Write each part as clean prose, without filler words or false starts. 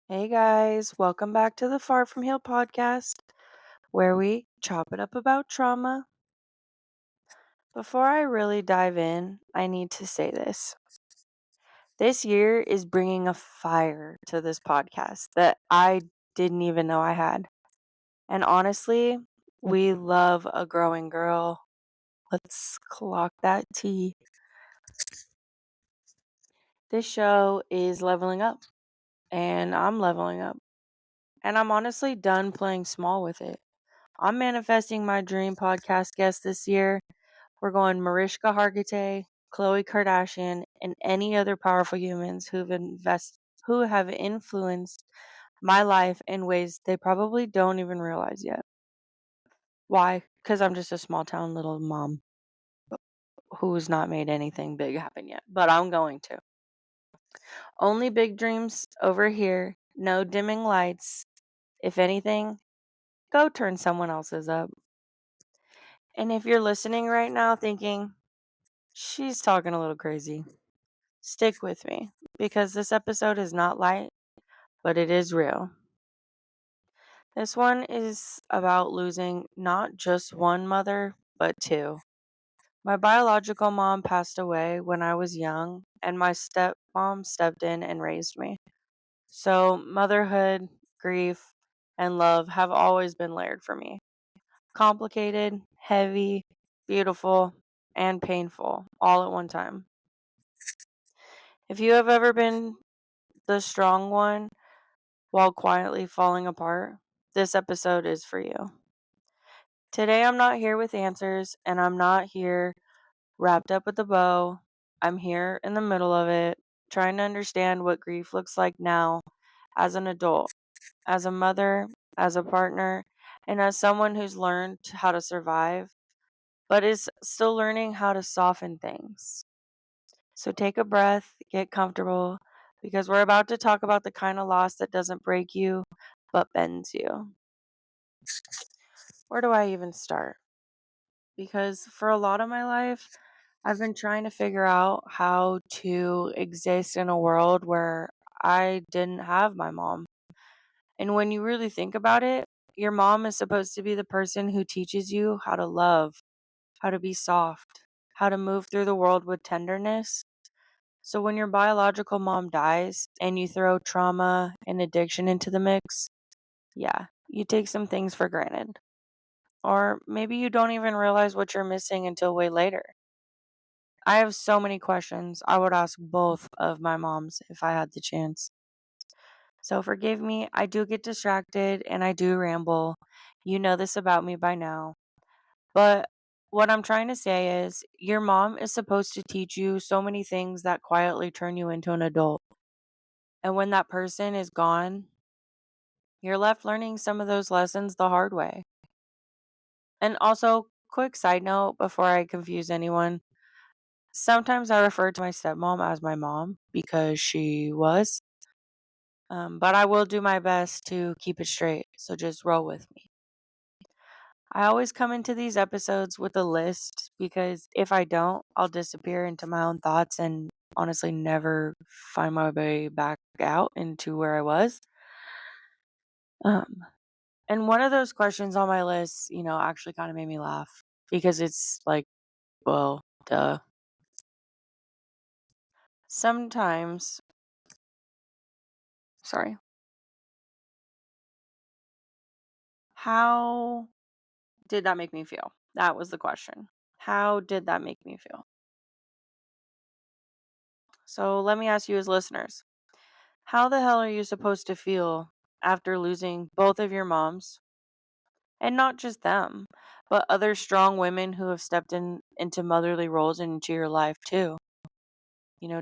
Hey guys, welcome back to the Far From Heal podcast, where we chop it up about trauma. Before I really dive in, I need to say this. This year is bringing a fire to this podcast that I didn't even know I had. And honestly, we love a growing girl. Let's clock that T. This show is leveling up, and I'm leveling up. And I'm honestly done playing small with it. I'm manifesting my dream podcast guest this year. We're going Mariska Hargitay, Khloe Kardashian, and any other powerful humans who have influenced my life in ways they probably don't even realize yet. Why? Because I'm just a small town little mom who's not made anything big happen yet. But I'm going to. Only big dreams over here. No dimming lights. If anything, go turn someone else's up. And if you're listening right now thinking, she's talking a little crazy, stick with me because this episode is not light, but it is real. This one is about losing not just one mother, but two. My biological mom passed away when I was young, and my stepmom stepped in and raised me. So, motherhood, grief, and love have always been layered for me. Complicated, heavy, beautiful, and painful all at one time. If you have ever been the strong one while quietly falling apart, this episode is for you. Today, I'm not here with answers, and I'm not here wrapped up with a bow. I'm here in the middle of it, trying to understand what grief looks like now as an adult, as a mother, as a partner, and as someone who's learned how to survive, but is still learning how to soften things. So take a breath, get comfortable, because we're about to talk about the kind of loss that doesn't break you, but bends you. Where do I even start? Because for a lot of my life, I've been trying to figure out how to exist in a world where I didn't have my mom. And when you really think about it, your mom is supposed to be the person who teaches you how to love, how to be soft, how to move through the world with tenderness. So when your biological mom dies and you throw trauma and addiction into the mix, yeah, you take some things for granted. Or maybe you don't even realize what you're missing until way later. I have so many questions I would ask both of my moms if I had the chance. So forgive me, I do get distracted and I do ramble. You know this about me by now. But what I'm trying to say is your mom is supposed to teach you so many things that quietly turn you into an adult. And when that person is gone, you're left learning some of those lessons the hard way. And also, quick side note before I confuse anyone, sometimes I refer to my stepmom as my mom because she was. But I will do my best to keep it straight. So just roll with me. I always come into these episodes with a list because if I don't, I'll disappear into my own thoughts and honestly never find my way back out into where I was. Um, and one of those questions on my list, actually kind of made me laugh because it's like, well, duh. Sometimes, sorry, how did that make me feel? That was the question. How did that make me feel? So let me ask you as listeners, how the hell are you supposed to feel after losing both of your moms? And not just them, but other strong women who have stepped into motherly roles and into your life too.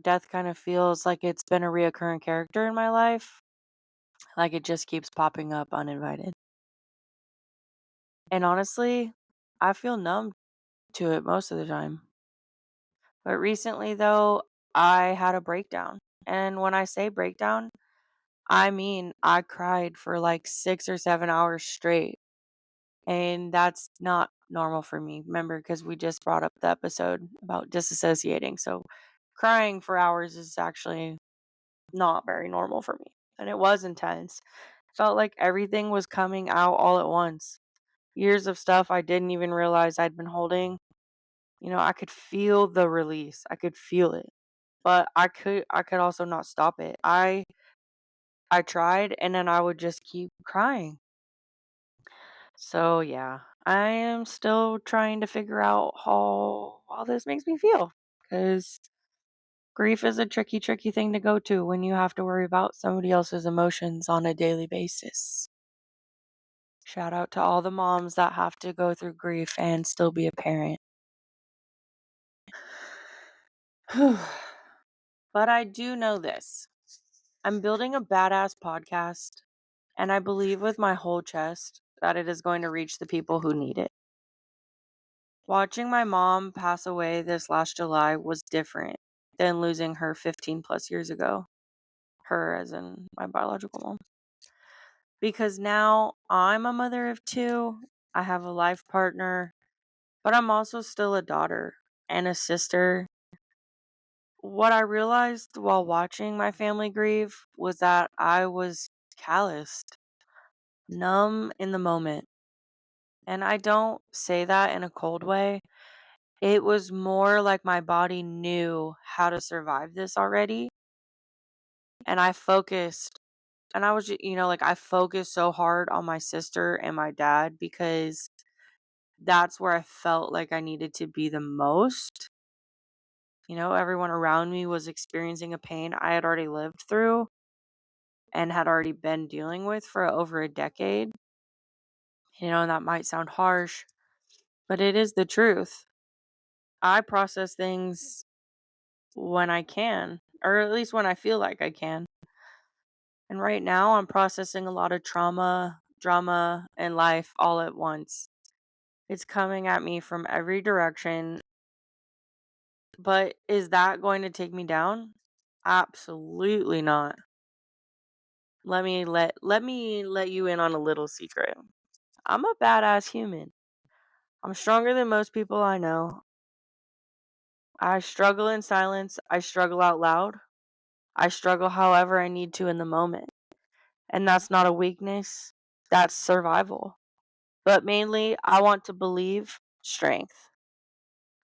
Death kind of feels like it's been a reoccurring character in my life, like it just keeps popping up uninvited. And honestly, I feel numb to it most of the time. But recently, though, I had a breakdown. And when I say breakdown, I mean I cried for like 6 or 7 hours straight. And that's not normal for me. Remember, because we just brought up the episode about disassociating. So crying for hours is actually not very normal for me. and it was intense. Felt like everything was coming out all at once. Years of stuff I didn't even realize I'd been holding. I could feel the release. I could feel it. But I could also not stop it. I tried and then I would just keep crying. So yeah, I am still trying to figure out how all this makes me feel, cuz grief is a tricky thing to go to when you have to worry about somebody else's emotions on a daily basis. Shout out to all the moms that have to go through grief and still be a parent. But I do know this. I'm building a badass podcast, and I believe with my whole chest that it is going to reach the people who need it. Watching my mom pass away this last July was different than losing her 15 plus years ago. Her, as in my biological mom. Because now I'm a mother of two, I have a life partner, but I'm also still a daughter and a sister. What I realized while watching my family grieve was that I was calloused, numb in the moment. And I don't say that in a cold way. It was more like my body knew how to survive this already. And I focused, and I was, like I focused so hard on my sister and my dad because that's where I felt like I needed to be the most. Everyone around me was experiencing a pain I had already lived through and had already been dealing with for over a decade. And that might sound harsh, but it is the truth. I process things when I can, or at least when I feel like I can. And right now, I'm processing a lot of trauma, drama, and life all at once. It's coming at me from every direction. But is that going to take me down? Absolutely not. Let me let you in on a little secret. I'm a badass human. I'm stronger than most people I know. I struggle in silence. I struggle out loud. I struggle however I need to in the moment. And that's not a weakness. That's survival. But mainly, I want to believe strength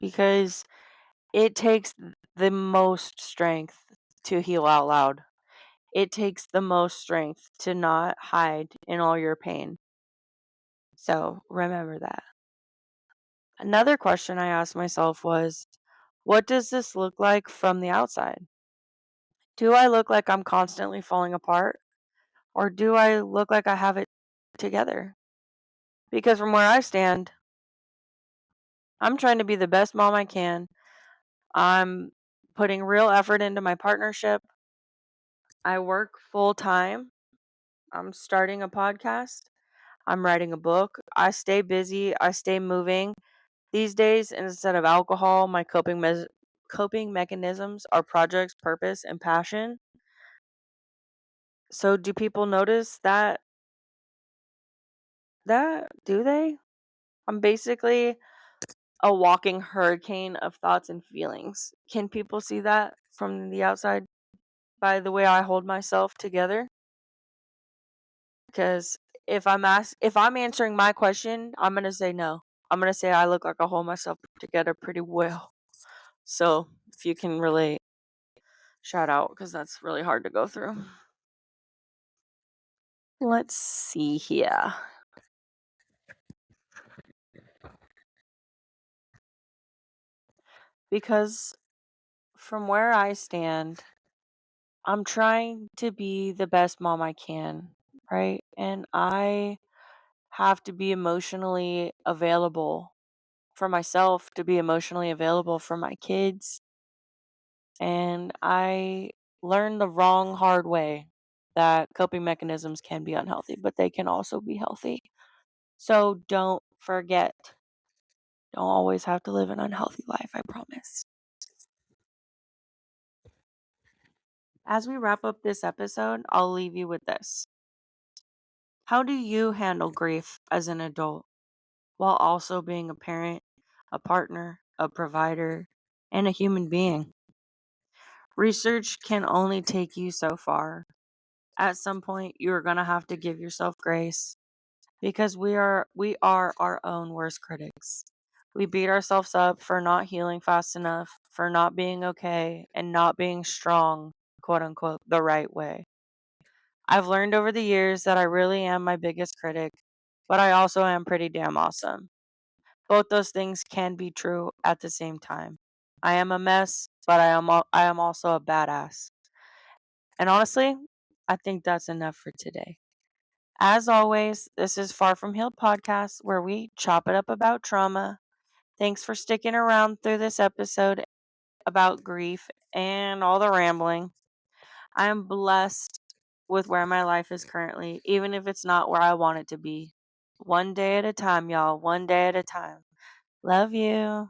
because it takes the most strength to heal out loud. It takes the most strength to not hide in all your pain. So remember that. Another question I asked myself was, what does this look like from the outside? Do I look like I'm constantly falling apart? Or do I look like I have it together? Because from where I stand, I'm trying to be the best mom I can. I'm putting real effort into my partnership. I work full time. I'm starting a podcast. I'm writing a book. I stay busy. I stay moving. These days, instead of alcohol, my coping mechanisms are projects, purpose, and passion. So, do people notice that? Do they? I'm basically a walking hurricane of thoughts and feelings. Can people see that from the outside by the way I hold myself together? Because if I'm answering my question, I'm gonna say no. I'm gonna say I look like I hold myself together pretty well. So if you can relate, shout out because that's really hard to go through. Let's see here. Because from where I stand, I'm trying to be the best mom I can, right? And I have to be emotionally available for myself, to be emotionally available for my kids. And I learned the wrong, hard way that coping mechanisms can be unhealthy, but they can also be healthy. So don't forget, don't always have to live an unhealthy life, I promise. As we wrap up this episode, I'll leave you with this. How do you handle grief as an adult while also being a parent, a partner, a provider, and a human being? Research can only take you so far. At some point, you're going to have to give yourself grace because we are our own worst critics. We beat ourselves up for not healing fast enough, for not being okay, and not being strong, quote unquote, the right way. I've learned over the years that I really am my biggest critic, but I also am pretty damn awesome. Both those things can be true at the same time. I am a mess, but I am also a badass. And honestly, I think that's enough for today. As always, this is Far From Healed podcast where we chop it up about trauma. Thanks for sticking around through this episode about grief and all the rambling. I am blessed with where my life is currently, even if it's not where I want it to be. One day at a time, y'all. One day at a time. Love you.